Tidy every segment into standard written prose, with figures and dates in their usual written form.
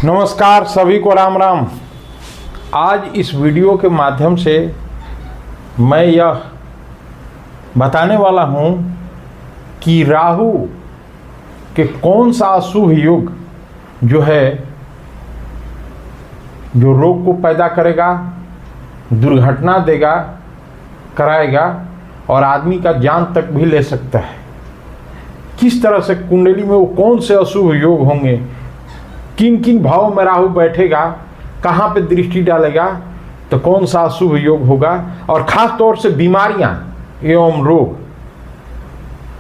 नमस्कार सभी को राम राम। आज इस वीडियो के माध्यम से मैं यह बताने वाला हूँ कि राहु के कौन सा अशुभ युग जो है जो रोग को पैदा करेगा, दुर्घटना देगा, कराएगा और आदमी का जान तक भी ले सकता है। किस तरह से कुंडली में वो कौन से अशुभ योग होंगे, किन किन भावों में राहु बैठेगा, कहाँ पे दृष्टि डालेगा तो कौन सा अशुभ योग होगा, और खास तौर से बीमारियां एवं रोग।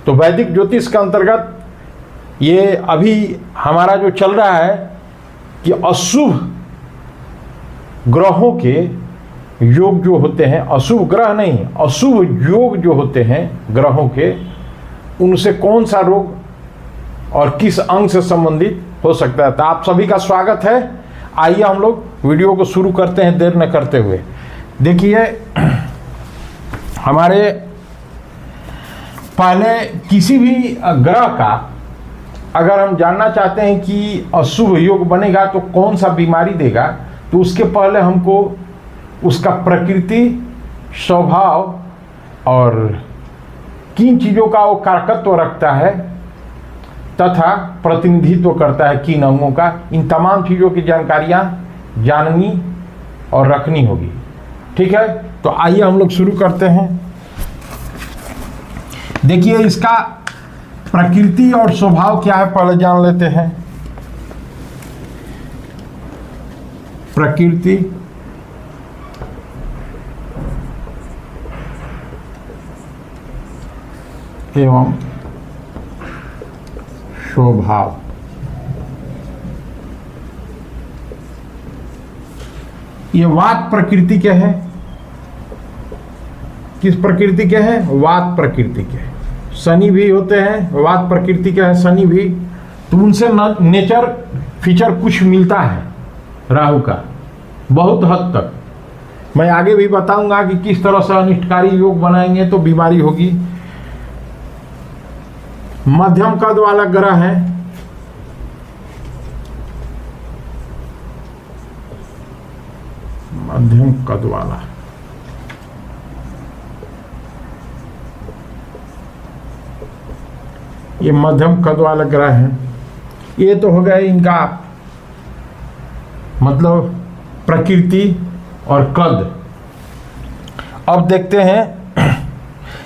तो वैदिक ज्योतिष के अंतर्गत ये अभी हमारा जो चल रहा है कि अशुभ ग्रहों के योग जो होते हैं, अशुभ ग्रह नहीं, अशुभ योग जो होते हैं ग्रहों के, उनसे कौन सा रोग और किस अंग से संबंधित हो सकता है। तो आप सभी का स्वागत है। आइए हम लोग वीडियो को शुरू करते हैं देर न करते हुए। देखिए, हमारे पहले किसी भी ग्रह का अगर हम जानना चाहते हैं कि अशुभ योग बनेगा तो कौन सा बीमारी देगा, तो उसके पहले हमको उसका प्रकृति, स्वभाव और किन चीज़ों का वो कारकत्व रखता है तथा प्रतिनिधित्व करता है किन अंगों का, इन तमाम चीज़ों की जानकारियाँ जाननी और रखनी होगी। ठीक है, तो आइए हम लोग शुरू करते हैं। देखिए, इसका प्रकृति और स्वभाव क्या है पहले जान लेते हैं। प्रकृति एवं स्वभाव। ये वात प्रकृति के हैं। किस प्रकृति के हैं? वात प्रकृति के। शनि भी होते हैं वात प्रकृति के हैं, शनि भी। तो उनसे नेचर फीचर कुछ मिलता है राहु का, बहुत हद तक। मैं आगे भी बताऊंगा कि किस तरह से अनिष्टकारी योग बनाएंगे तो बीमारी होगी। मध्यम कद वाला ग्रह है। मध्यम कद वाला, ये मध्यम कद वाला ग्रह है। ये तो हो गया इनका मतलब प्रकृति और कद। अब देखते हैं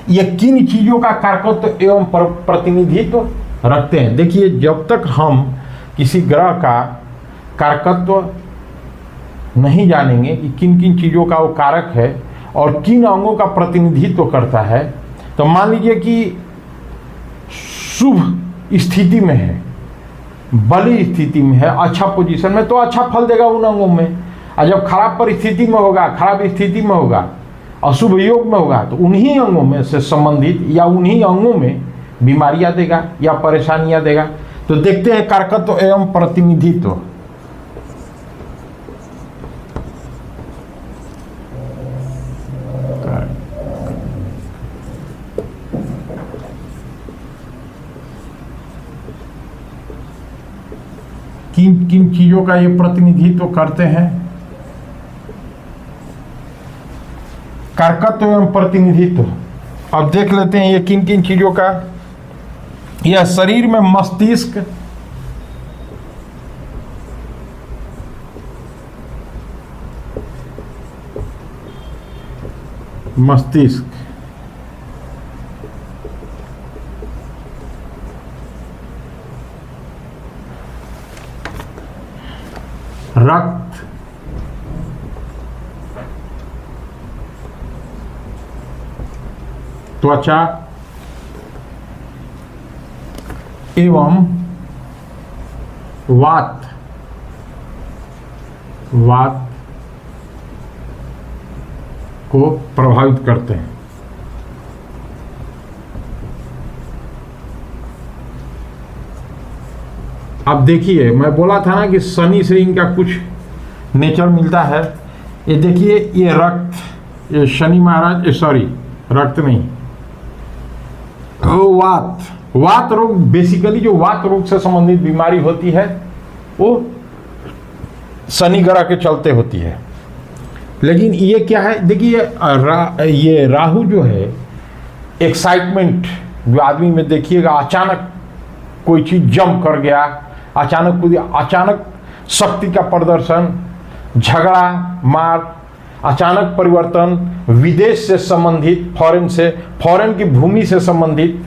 ये किन चीज़ों का कारकत्व एवं प्रतिनिधित्व रखते हैं। देखिए, जब तक हम किसी ग्रह का कारकत्व नहीं जानेंगे कि किन किन चीज़ों का वो कारक है और किन अंगों का प्रतिनिधित्व करता है, तो मान लीजिए कि शुभ स्थिति में है, बली स्थिति में है, अच्छा पोजीशन में, तो अच्छा फल देगा उन अंगों में। और जब खराब परिस्थिति में होगा, खराब स्थिति में होगा, अशुभ योग में होगा, तो उन्हीं अंगों में से संबंधित या उन्हीं अंगों में बीमारियां देगा या परेशानियां देगा। तो देखते हैं कारकत्व एवं प्रतिनिधित्व। किन किन चीजों का ये प्रतिनिधित्व करते हैं। कारकत्व एवं प्रतिनिधित्व। अब देख लेते हैं ये किन किन चीजों का। यह शरीर में मस्तिष्क, रक्त, त्वचा एवं वात को प्रभावित करते हैं। अब देखिए, मैं बोला था ना कि शनि से इनका कुछ नेचर मिलता है। ये देखिए, ये रक्त, ये शनि महाराज, सॉरी रक्त नहीं, वात रोग। बेसिकली जो वात रोग से संबंधित बीमारी होती है वो शनि ग्रह के चलते होती है। लेकिन ये क्या है, देखिए ये राहु जो है एक्साइटमेंट जो आदमी में देखिएगा, अचानक कोई चीज़ जंप कर गया, अचानक शक्ति का प्रदर्शन, झगड़ा मार, अचानक परिवर्तन, विदेश से संबंधित, फॉरेन की भूमि से संबंधित,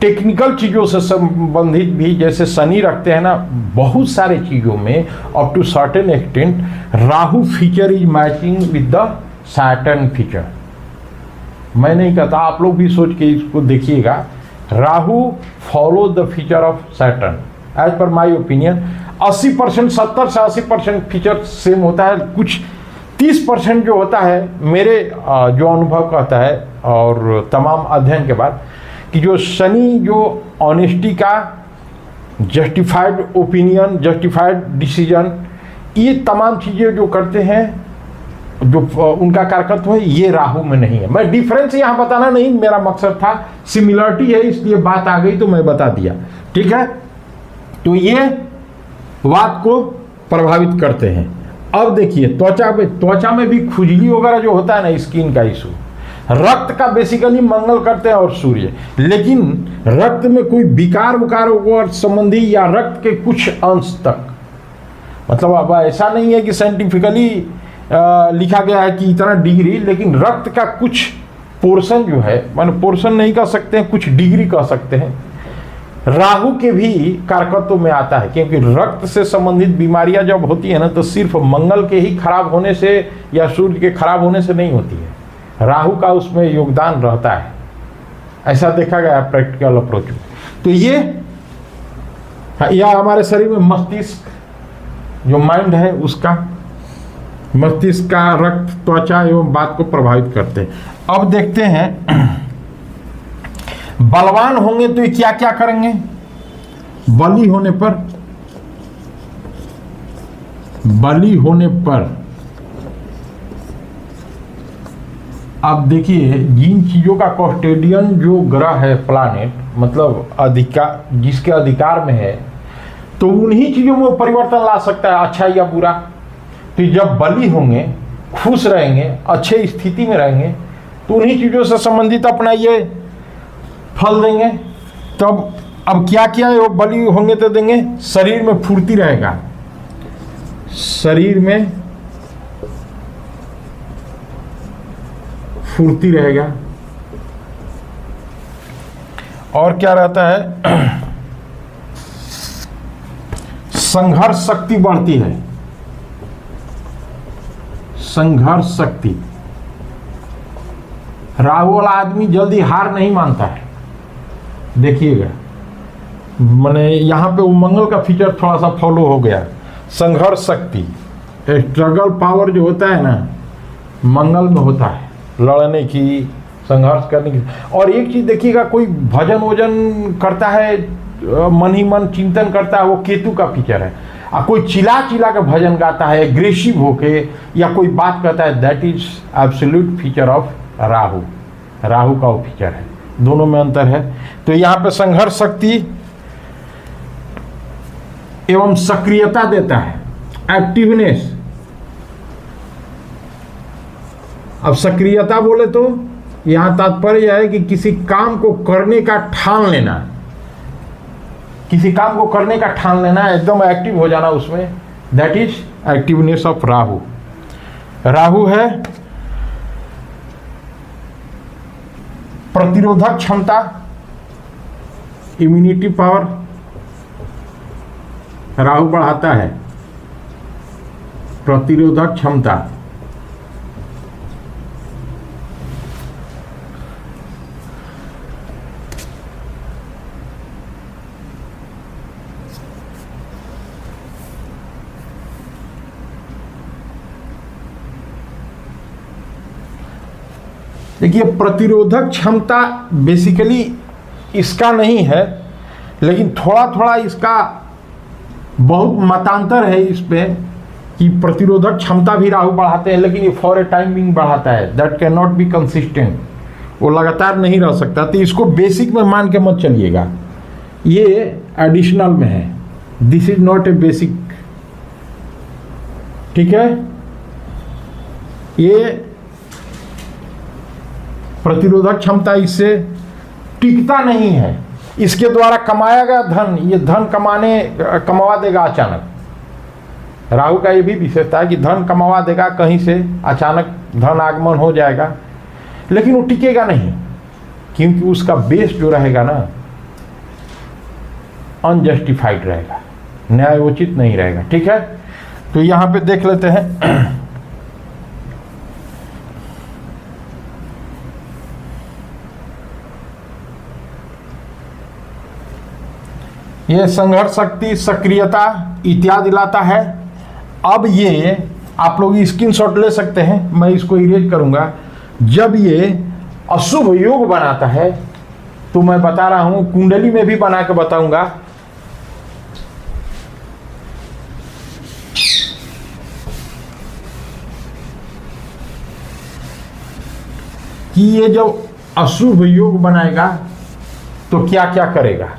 टेक्निकल चीज़ों से संबंधित भी जैसे शनि रखते हैं ना, बहुत सारे चीज़ों में up to certain extent Rahu feature is matching with the Saturn feature. मैं नहीं कहता, आप लोग भी सोच के इसको देखिएगा। Rahu follow the feature of Saturn as per my opinion. 80%, 70 से 80% फीचर सेम होता है, कुछ 30% जो होता है मेरे जो अनुभव कहता है और तमाम अध्ययन के बाद कि जो शनि जो ऑनेस्टी का, जस्टिफाइड ओपिनियन, जस्टिफाइड डिसीजन, ये तमाम चीज़ें जो करते हैं, जो उनका कारकत्व है, ये राहु में नहीं है। मैं डिफरेंस यहाँ बताना नहीं मेरा मकसद था, सिमिलरिटी है इसलिए बात आ गई तो मैं बता दिया, ठीक है। तो ये बात को प्रभावित करते हैं। अब देखिए त्वचा में भी खुजली वगैरह जो होता है ना, स्किन का इशू, रक्त का बेसिकली मंगल करते हैं और सूर्य। लेकिन रक्त में कोई विकार और संबंधी या रक्त के कुछ अंश तक, मतलब अब ऐसा नहीं है कि साइंटिफिकली लिखा गया है कि इतना डिग्री, लेकिन रक्त का कुछ पोर्शन जो है, माने पोर्शन नहीं कह सकते हैं, कुछ डिग्री कह सकते हैं, राहु के भी कारकत्व में आता है। क्योंकि रक्त से संबंधित बीमारियां जब होती है ना, तो सिर्फ मंगल के ही खराब होने से या सूर्य के खराब होने से नहीं होती है, राहु का उसमें योगदान रहता है, ऐसा देखा गया है प्रैक्टिकल अप्रोच में। तो ये या हमारे शरीर में मस्तिष्क जो माइंड है, उसका मस्तिष्क का रक्त, त्वचा एवं बात को प्रभावित करते हैं। अब देखते हैं बलवान होंगे तो ये क्या क्या करेंगे। बली होने पर अब देखिए, जिन चीजों का कस्टोडियन जो ग्रह है, प्लैनेट, मतलब अधिकार, जिसके अधिकार में है, तो उन्हीं चीजों में परिवर्तन ला सकता है, अच्छा या बुरा। तो जब बली होंगे, खुश रहेंगे, अच्छे स्थिति में रहेंगे, तो उन्हीं चीजों से संबंधित अपना ये फल देंगे। तब अब क्या क्या है, वो बली होंगे तो देंगे, शरीर में फुर्ती रहेगा, शरीर में फुर्ती रहेगा, और क्या रहता है, संघर्ष शक्ति बढ़ती है, संघर्ष शक्ति। राहु वाला आदमी जल्दी हार नहीं मानता है, देखिएगा, मैंने यहाँ पे वो मंगल का फीचर थोड़ा सा फॉलो हो गया। संघर्ष शक्ति, स्ट्रगल पावर जो होता है ना, मंगल में होता है, लड़ने की, संघर्ष करने की। और एक चीज देखिएगा, कोई भजन वजन करता है, मन ही मन चिंतन करता है, वो केतु का फीचर है। और कोई चिल्ला के भजन गाता है, एग्रेसिव होके, या कोई बात कहता है, that is absolute feature of Rahu, Rahu का वो फीचर है, दोनों में अंतर है। तो यहाँ पे संघर्ष शक्ति एवं सक्रियता देता है, एक्टिवनेस। अब सक्रियता बोले तो यहां तात्पर्य है कि किसी काम को करने का ठान लेना, किसी काम को करने का ठान लेना, एकदम एक्टिव हो जाना उसमें, that is activeness of Rahu. Rahu है प्रतिरोधक क्षमता, इम्यूनिटी पावर, राहु बढ़ाता है प्रतिरोधक क्षमता। देखिए, प्रतिरोधक क्षमता बेसिकली इसका नहीं है, लेकिन थोड़ा थोड़ा इसका बहुत मतांतर है इस पे कि प्रतिरोधक क्षमता भी राहु बढ़ाते हैं, लेकिन ये फॉर ए टाइम बिंग बढ़ाता है, that can not be consistent, वो लगातार नहीं रह सकता। तो इसको बेसिक में मान के मत चलिएगा, ये एडिशनल में है, this is not a basic. ठीक है, ये प्रतिरोधक क्षमता इससे टिकता नहीं है। इसके द्वारा कमाया गया धन, ये धन कमावा देगा अचानक। राहु का ये भी विशेषता है कि धन कमावा देगा, कहीं से अचानक धन आगमन हो जाएगा, लेकिन वो टिकेगा नहीं, क्योंकि उसका बेस जो रहेगा ना अनजस्टिफाइड रहेगा, न्यायोचित नहीं रहेगा। ठीक है, तो यहां पे देख लेते हैं। ये संघर्ष शक्ति, सक्रियता इत्यादि लाता है। अब ये आप लोग स्क्रीनशॉट ले सकते हैं, मैं इसको इरेज करूंगा। जब ये अशुभ योग बनाता है तो मैं बता रहा हूं, कुंडली में भी बना के बताऊंगा, कि ये जब अशुभ योग बनाएगा तो क्या क्या करेगा।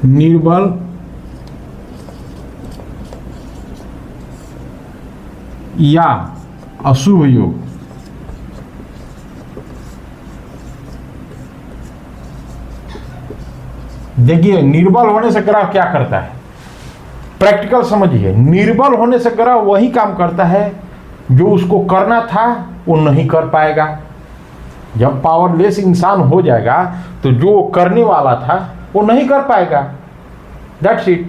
निर्बल या अशुभ योग, देखिए निर्बल होने से ग्रह क्या करता है, प्रैक्टिकल समझिए। निर्बल होने से ग्रह वही काम करता है जो उसको करना था वो नहीं कर पाएगा। जब पावरलेस इंसान हो जाएगा तो जो करने वाला था वो नहीं कर पाएगा, दैट्स इट।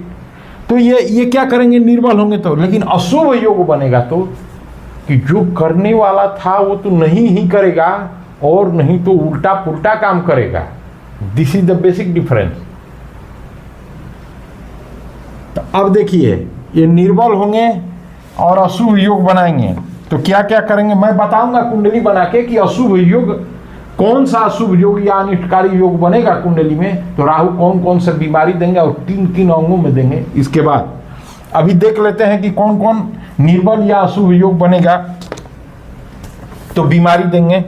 तो ये क्या करेंगे, निर्बल होंगे तो। लेकिन अशुभ योग बनेगा तो कि जो करने वाला था वो तो नहीं ही करेगा, और नहीं तो उल्टा पुल्टा काम करेगा। This is the basic difference. तो अब देखिए, ये निर्बल होंगे और अशुभ योग बनाएंगे तो क्या क्या करेंगे, मैं बताऊंगा कुंडली बना के कि अशुभ योग कौन सा अशुभ योग या अनिष्टकारी योग बनेगा कुंडली में, तो राहु कौन कौन सा बीमारी देंगे और किन किन अंगों में देंगे। इसके बाद अभी देख लेते हैं कि कौन कौन निर्बल या अशुभ योग बनेगा तो बीमारी देंगे।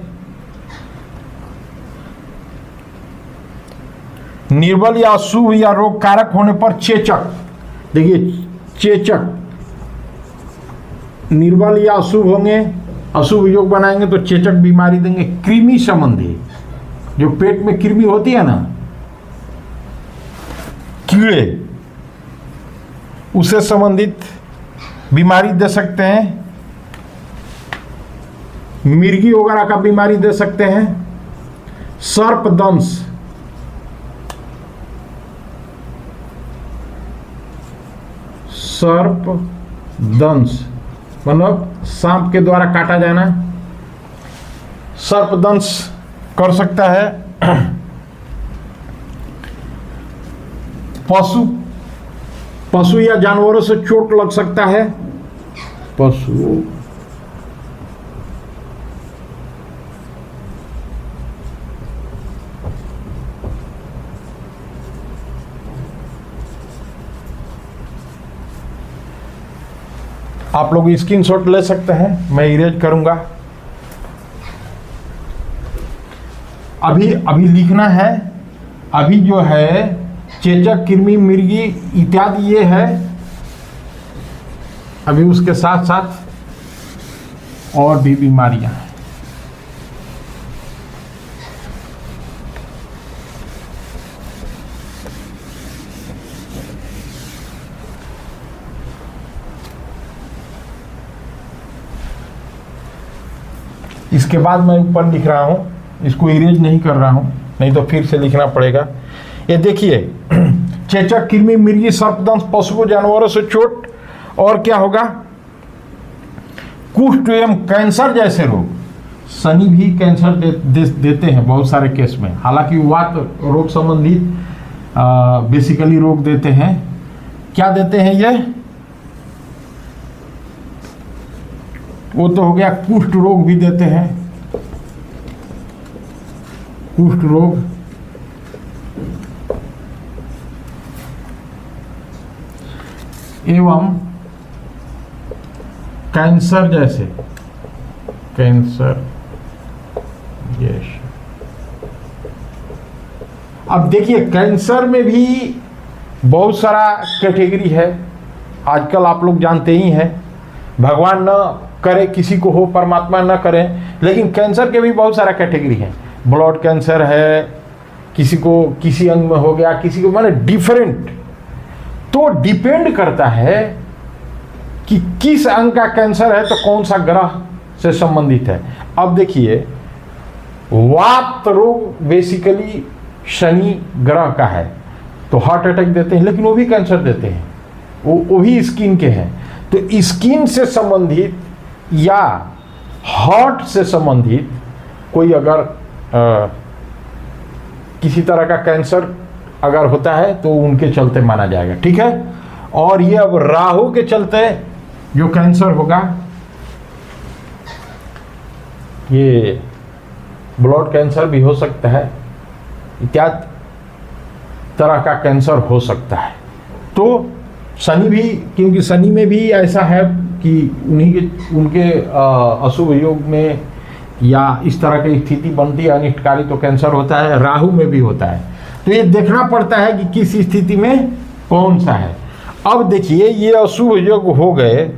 निर्बल या अशुभ या रोग कारक होने पर चेचक, देखिए चेचक, निर्बल या अशुभ होंगे, अशुभ योग बनाएंगे तो चेचक बीमारी देंगे। कृमि संबंधी, जो पेट में कृमि होती है ना, कीड़े, उससे संबंधित बीमारी दे सकते हैं। मिर्गी वगैरह का बीमारी दे सकते हैं। सर्पदंश, सर्पदंश मतलब सांप के द्वारा काटा जाना, सर्पदंश कर सकता है। पशु या जानवरों से चोट लग सकता है। पशु, आप लोग स्क्रीनशॉट ले सकते हैं, मैं इरेज करूंगा। अभी लिखना है। अभी जो है चेचक, कृमि, मिर्गी इत्यादि ये है। अभी उसके साथ साथ और भी बीमारियां हैं। इसके बाद मैं ऊपर लिख रहा हूं, इसको इरेज नहीं कर रहा हूं, नहीं तो फिर से लिखना पड़ेगा। ये देखिए, चेचक, कृमि, मिर्गी, सर्पदंश, पशुओं जानवरों से चोट, और क्या होगा, कुष्ठ एवं कैंसर जैसे रोग। शनि भी कैंसर देते हैं बहुत सारे केस में, हालांकि वात रोग संबंधित बेसिकली रोग देते हैं। क्या देते हैं ये, वो तो हो गया, कुष्ठ रोग भी देते हैं। कुष्ठ रोग, एवं कैंसर जैसे, कैंसर जैसे। अब देखिए कैंसर में भी बहुत सारा कैटेगरी है, आजकल आप लोग जानते ही हैं, भगवान न करे किसी को हो, परमात्मा न करे, लेकिन कैंसर के भी बहुत सारा कैटेगरी है। ब्लड कैंसर है, किसी को किसी अंग में हो गया, किसी को माने डिफरेंट। तो डिपेंड करता है कि किस अंग का कैंसर है तो कौन सा ग्रह से संबंधित है। अब देखिए वात रोग बेसिकली शनि ग्रह का है, तो हार्ट अटैक देते हैं, लेकिन वो भी कैंसर देते हैं, वो भी स्किन के हैं। तो स्किन से संबंधित या हार्ट से संबंधित कोई अगर किसी तरह का कैंसर अगर होता है तो उनके चलते माना जाएगा, ठीक है। और ये अब राहु के चलते जो कैंसर होगा, ये ब्लड कैंसर भी हो सकता है, इत्यादि तरह का कैंसर हो सकता है। तो शनि भी, क्योंकि शनि में भी ऐसा है कि उनके अशुभ योग में या इस तरह की स्थिति बनती है अनिष्टकारी, तो कैंसर होता है। राहु में भी होता है, तो ये देखना पड़ता है कि किस स्थिति में कौन सा है। अब देखिए ये अशुभ योग हो गए,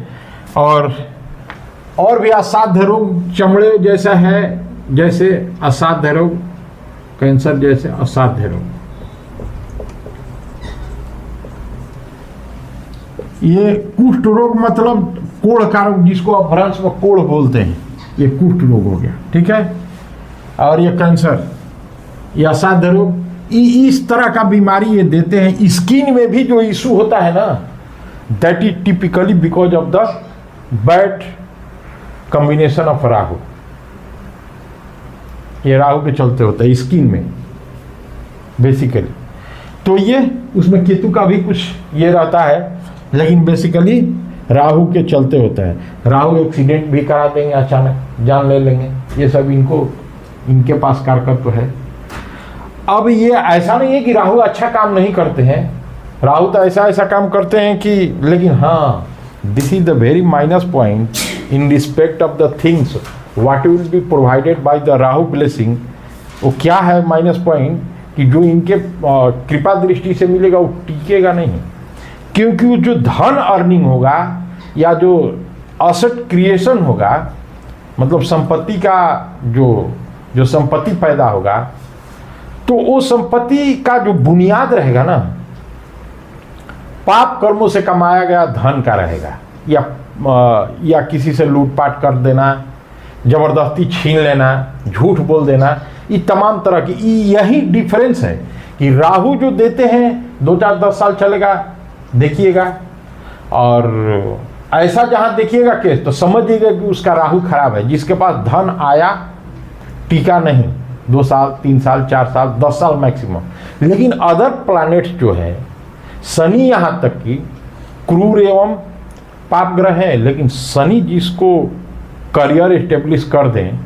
और भी असाध्य रोग चमड़े जैसा है, जैसे असाध्य रोग, कैंसर जैसे असाध्य रोग। ये कुष्ठ रोग मतलब कोढ़ का रोग, जिसको अपभ्रंश में कोढ़ बोलते हैं, ये कुष्ठ रोग हो गया, ठीक है। और ये कैंसर, ये असाध्य रोग, इस तरह का बीमारी ये देते हैं। स्किन में भी जो इशू होता है ना, that is typically because of the bad combination of Rahu. ये राहु के चलते होता है स्किन में बेसिकली। तो ये उसमें केतु का भी कुछ ये रहता है, लेकिन बेसिकली राहु के चलते होता है। राहु एक्सीडेंट भी करा देंगे, अचानक जान ले लेंगे, ये सब इनके पास कारकत्व है। अब ये ऐसा नहीं है कि राहु अच्छा काम नहीं करते हैं, राहु तो ऐसा काम करते हैं कि, लेकिन हाँ, this is the very minus point in respect of the things what will be provided by the Rahu blessing. वो क्या है माइनस पॉइंट, कि जो इनके कृपा दृष्टि से मिलेगा वो टिकेगा नहीं, क्योंकि वो जो धन अर्निंग होगा या जो असेट क्रिएशन होगा, मतलब संपत्ति का जो संपत्ति पैदा होगा, तो वो संपत्ति का जो बुनियाद रहेगा ना, पाप कर्मों से कमाया गया धन का रहेगा, या किसी से लूटपाट कर देना, जबरदस्ती छीन लेना, झूठ बोल देना, ये तमाम तरह की, यही डिफरेंस है कि राहु जो देते हैं 2-4-10 साल चलेगा, देखिएगा, और ऐसा जहां देखिएगा केस तो समझिएगा कि उसका राहु खराब है। जिसके पास धन आया टीका नहीं, 2 साल 3 साल 4 साल 10 साल मैक्सिमम। लेकिन अदर प्लैनेट्स जो है, शनि यहाँ तक कि क्रूर एवं पाप ग्रह है, लेकिन शनि जिसको करियर एस्टेब्लिश कर दें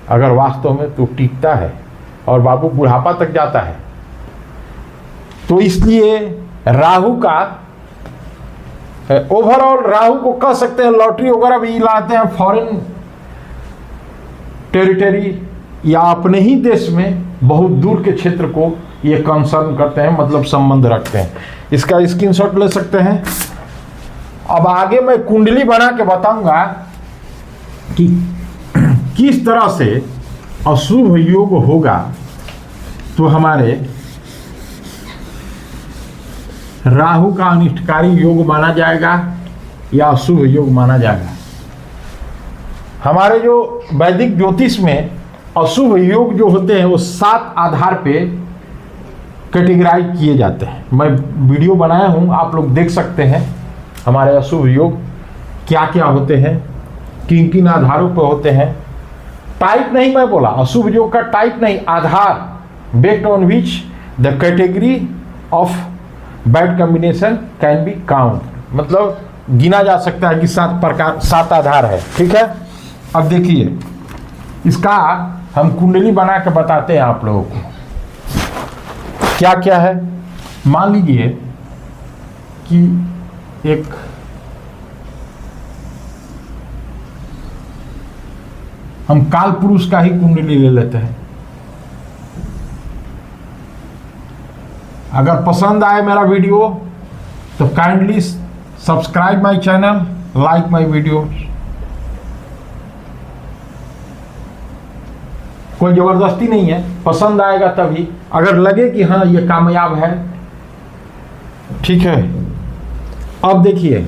अगर वास्तव में, तो टिकता है और बाबू बुढ़ापा तक जाता है। तो इसलिए राहु का ओवरऑल, राहु को कह सकते हैं लॉटरी वगैरह भी लाते हैं, फॉरेन टेरिटरी या अपने ही देश में बहुत दूर के क्षेत्र को ये कंसर्न करते हैं, मतलब संबंध रखते हैं। इसका स्क्रीनशॉट ले सकते हैं। अब आगे मैं कुंडली बना के बताऊंगा कि किस तरह से अशुभ योग होगा तो हमारे राहु का अनिष्टकारी योग माना जाएगा या अशुभ योग माना जाएगा। हमारे जो वैदिक ज्योतिष में अशुभ योग जो होते हैं वो 7 आधार पे कैटेगराइज किए जाते हैं। मैं वीडियो बनाया हूँ, आप लोग देख सकते हैं हमारे अशुभ योग क्या क्या होते हैं, किन किन आधारों पर होते हैं। टाइप नहीं मैं बोला, अशुभ योग का टाइप नहीं, आधार, based on which the category of bad combination can be count, मतलब गिना जा सकता है कि 7 आधार है, ठीक है। अब देखिए इसका हम कुंडली बना के बताते हैं आप लोगों को क्या क्या है। मान लीजिए कि एक हम काल पुरुष का ही कुंडली ले लेते हैं। अगर पसंद आए मेरा वीडियो तो kindly subscribe my channel, like my video. कोई जबरदस्ती नहीं है, पसंद आएगा तभी, अगर लगे कि हाँ ये कामयाब है, ठीक है। अब देखिए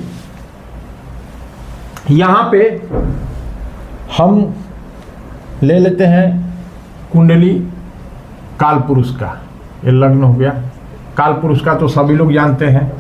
यहां पे हम ले लेते हैं कुंडली काल पुरुष का। ये लग्न हो गया, काल पुरुष का तो सभी लोग जानते हैं।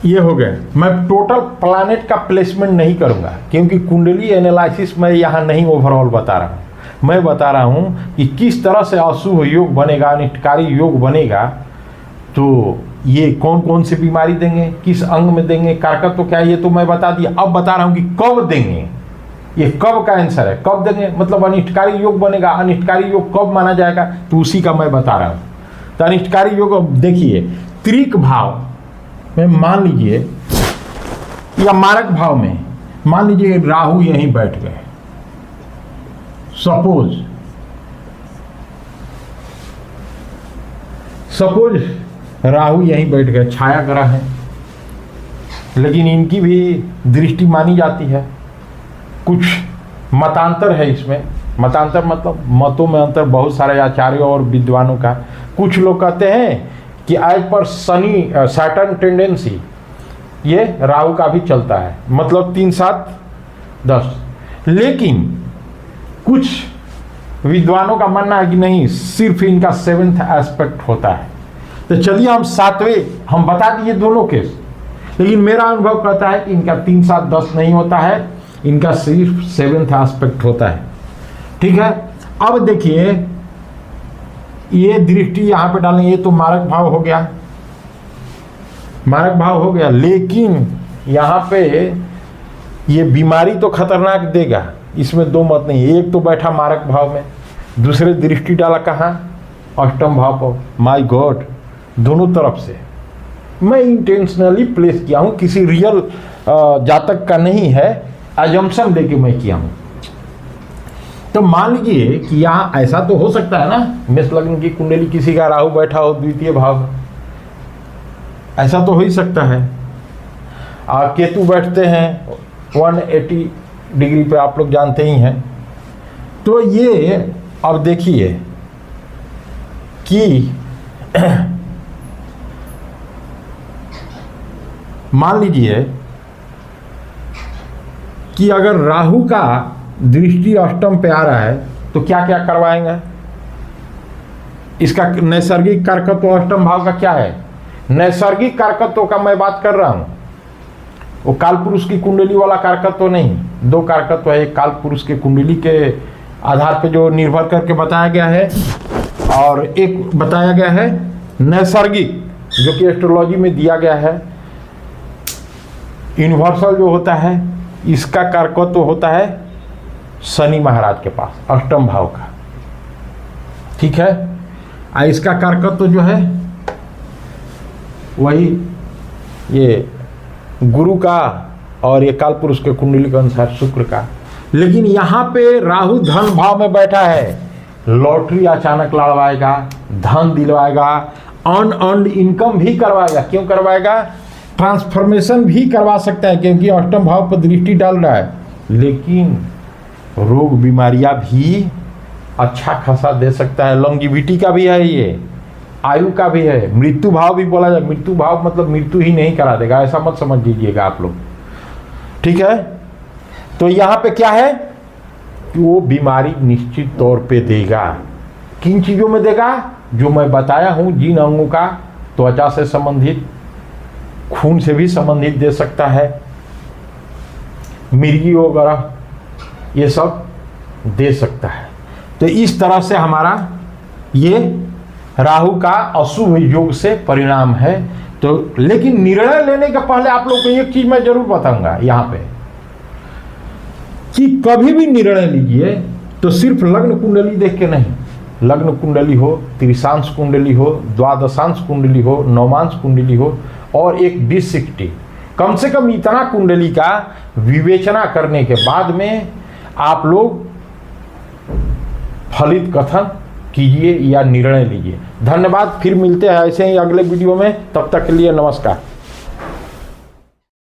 ये हो गए। मैं टोटल प्लैनेट का प्लेसमेंट नहीं करूंगा क्योंकि कुंडली एनालिसिस मैं यहाँ नहीं ओवरऑल बता रहा हूँ। मैं बता रहा हूँ कि किस तरह से अशुभ योग बनेगा, अनिष्टकारी योग बनेगा, तो ये कौन कौन सी बीमारी देंगे, किस अंग में देंगे, कारकत्व तो क्या, ये तो मैं बता दिया। अब बता रहा हूँ कि कब देंगे, ये कब का आंसर है, कब देंगे मतलब अनिष्टकारी योग बनेगा। अनिष्टकारी योग कब माना जाएगा तो उसी का मैं बता रहा हूँ। तो अनिष्टकारी योग अब देखिए, त्रिक भाव में मान लीजिए या मारक भाव में मान लीजिए राहु यहीं बैठ गए, सपोज राहु यहीं बैठ गए, छाया ग्रह है, लेकिन इनकी भी दृष्टि मानी जाती है। कुछ मतांतर है इसमें, मतांतर मतलब मतों में अंतर, बहुत सारे आचार्यों और विद्वानों का। कुछ लोग कहते हैं कि आज पर शनि सैटर्न टेंडेंसी ये राहु का भी चलता है, मतलब 3, 7, 10। लेकिन कुछ विद्वानों का मानना है कि नहीं, सिर्फ इनका 7th एस्पेक्ट होता है। तो चलिए हम 7वें हम बता दिए दोनों केस, लेकिन मेरा अनुभव कहता है कि इनका 3, 7, 10 नहीं होता है, इनका सिर्फ 7th एस्पेक्ट होता है, ठीक है। अब देखिए ये दृष्टि यहां पे डालेंगे, ये तो मारक भाव हो गया, मारक भाव हो गया, लेकिन यहां पे ये बीमारी तो खतरनाक देगा, इसमें दो मत नहीं। एक तो बैठा मारक भाव में, दूसरे दृष्टि डाला कहाँ, अष्टम भाव पर। माय गॉड, दोनों तरफ से मैं इंटेंशनली प्लेस किया हूं, किसी रियल जातक का नहीं है, अजम्पशन देके मैं किया हूं। तो मान लीजिए कि यहाँ ऐसा तो हो सकता है ना, मेष लग्न की कुंडली किसी का राहु बैठा हो द्वितीय भाव में, ऐसा तो हो ही सकता है। केतु बैठते हैं 180 डिग्री पे, आप लोग जानते ही हैं। तो ये अब देखिए कि मान लीजिए कि अगर राहु का दृष्टि अष्टम पे आ रहा है तो क्या क्या करवाएंगे। इसका नैसर्गिक कारकत्व अष्टम भाव का क्या है, नैसर्गिक कारकत्व का मैं बात कर रहा हूं, वो काल पुरुष की कुंडली वाला कारकत्व नहीं। 2 कारकत्व है, एक काल पुरुष के कुंडली के आधार पे जो निर्भर करके बताया गया है, और एक बताया गया है नैसर्गिक, जो कि एस्ट्रोलॉजी में दिया गया है। यूनिवर्सल जो होता है, इसका कारकत्व होता है शनि महाराज के पास, अष्टम भाव का, ठीक है। इसका कारकत्व जो है वही ये गुरु का, और ये काल पुरुष के कुंडली के अनुसार शुक्र का। लेकिन यहाँ पे राहु धन भाव में बैठा है, लॉटरी अचानक लड़वाएगा, धन दिलवाएगा, अनअर्न्ड इनकम भी करवाएगा। क्यों करवाएगा, ट्रांसफॉर्मेशन भी करवा सकता है क्योंकि अष्टम भाव पर दृष्टि डाल रहा है। लेकिन रोग बीमारियां भी अच्छा खासा दे सकता है, लॉन्गिविटी का भी है, ये आयु का भी है। मृत्यु भाव भी बोला जाए, मृत्यु भाव मतलब मृत्यु ही नहीं करा देगा, ऐसा मत समझ लीजिएगा आप लोग, ठीक है। तो यहाँ पे क्या है कि वो बीमारी निश्चित तौर पे देगा। किन चीज़ों में देगा, जो मैं बताया हूँ, जिन अंगों का, त्वचा से संबंधित, खून से भी संबंधित दे सकता है, मिर्गी वगैरह ये सब दे सकता है। तो इस तरह से हमारा ये राहु का अशुभ योग से परिणाम है। तो लेकिन निर्णय लेने के पहले आप लोग को एक चीज मैं जरूर बताऊंगा यहाँ पे, कि कभी भी निर्णय लीजिए तो सिर्फ लग्न कुंडली देख के नहीं, लग्न कुंडली हो, त्रिशांश कुंडली हो, द्वादशांश कुंडली हो, नवमांश कुंडली हो और एक D60, कम से कम इतना कुंडली का विवेचना करने के बाद में आप लोग फलित कथन कीजिए या निर्णय लीजिए। धन्यवाद, फिर मिलते हैं ऐसे ही अगले वीडियो में, तब तक के लिए नमस्कार।